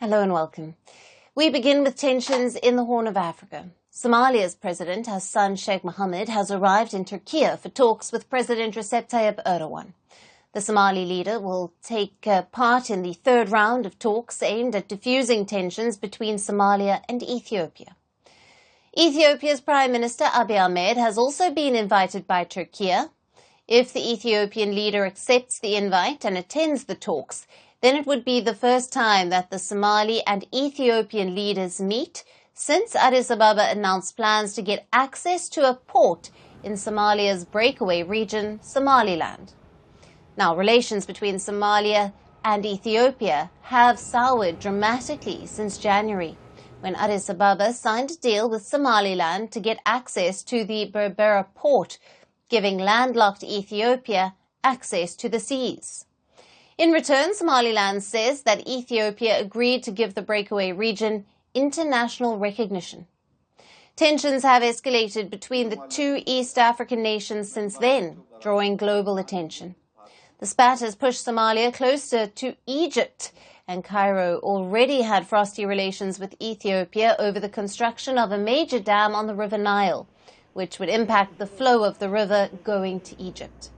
Hello and welcome. We begin with tensions in the Horn of Africa. Somalia's President Hassan Sheikh Mohammed has arrived in Turkey for talks with President Recep Tayyip Erdogan. The Somali leader will take part in the third round of talks aimed at diffusing tensions between Somalia and Ethiopia. Ethiopia's Prime Minister Abiy Ahmed has also been invited by Turkey. If the Ethiopian leader accepts the invite and attends the talks, then it would be the first time that the Somali and Ethiopian leaders meet since Addis Ababa announced plans to get access to a port in Somalia's breakaway region, Somaliland. Now, relations between Somalia and Ethiopia have soured dramatically since January, when Addis Ababa signed a deal with Somaliland to get access to the Berbera port, giving landlocked Ethiopia access to the seas. In return, Somaliland says that Ethiopia agreed to give the breakaway region international recognition. Tensions have escalated between the two East African nations since then, drawing global attention. The spat has pushed Somalia closer to Egypt, and Cairo already had frosty relations with Ethiopia over the construction of a major dam on the River Nile, which would impact the flow of the river going to Egypt.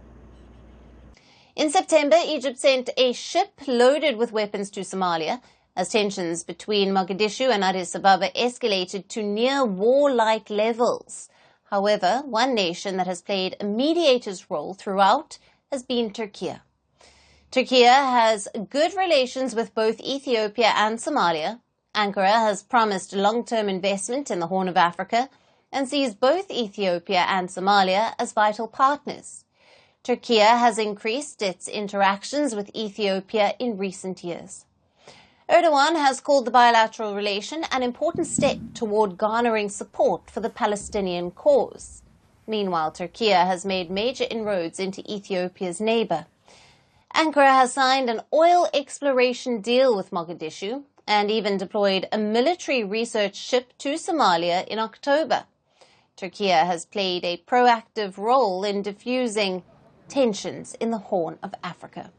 In September, Egypt sent a ship loaded with weapons to Somalia as tensions between Mogadishu and Addis Ababa escalated to near warlike levels. However, one nation that has played a mediator's role throughout has been Turkey. Turkey has good relations with both Ethiopia and Somalia. Ankara has promised long-term investment in the Horn of Africa and sees both Ethiopia and Somalia as vital partners. Turkey has increased its interactions with Ethiopia in recent years. Erdogan has called the bilateral relation an important step toward garnering support for the Palestinian cause. Meanwhile, Turkey has made major inroads into Ethiopia's neighbor. Ankara has signed an oil exploration deal with Mogadishu and even deployed a military research ship to Somalia in October. Turkey has played a proactive role in diffusing tensions in the Horn of Africa.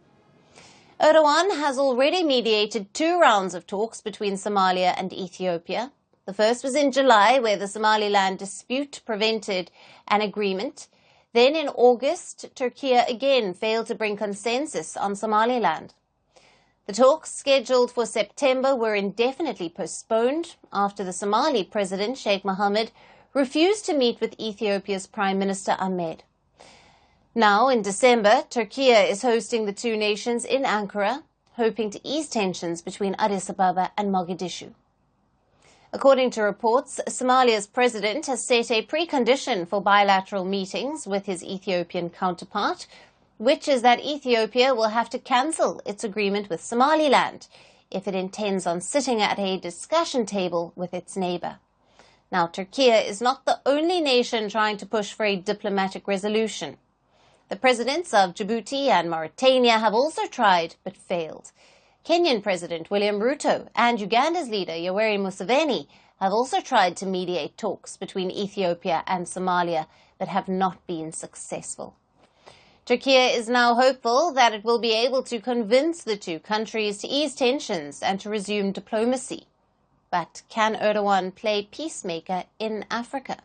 Erdogan has already mediated 2 rounds of talks between Somalia and Ethiopia. The first was in July, where the Somaliland dispute prevented an agreement. Then in August, Turkey again failed to bring consensus on Somaliland. The talks scheduled for September were indefinitely postponed after the Somali President Sheikh Mohammed refused to meet with Ethiopia's Prime Minister Ahmed. Now, in December, Turkey is hosting the two nations in Ankara, hoping to ease tensions between Addis Ababa and Mogadishu. According to reports, Somalia's president has set a precondition for bilateral meetings with his Ethiopian counterpart, which is that Ethiopia will have to cancel its agreement with Somaliland if it intends on sitting at a discussion table with its neighbor. Now, Turkey is not the only nation trying to push for a diplomatic resolution. The presidents of Djibouti and Mauritania have also tried but failed. Kenyan President William Ruto and Uganda's leader Yoweri Museveni have also tried to mediate talks between Ethiopia and Somalia but have not been successful. Turkey is now hopeful that it will be able to convince the two countries to ease tensions and to resume diplomacy. But can Erdogan play peacemaker in Africa?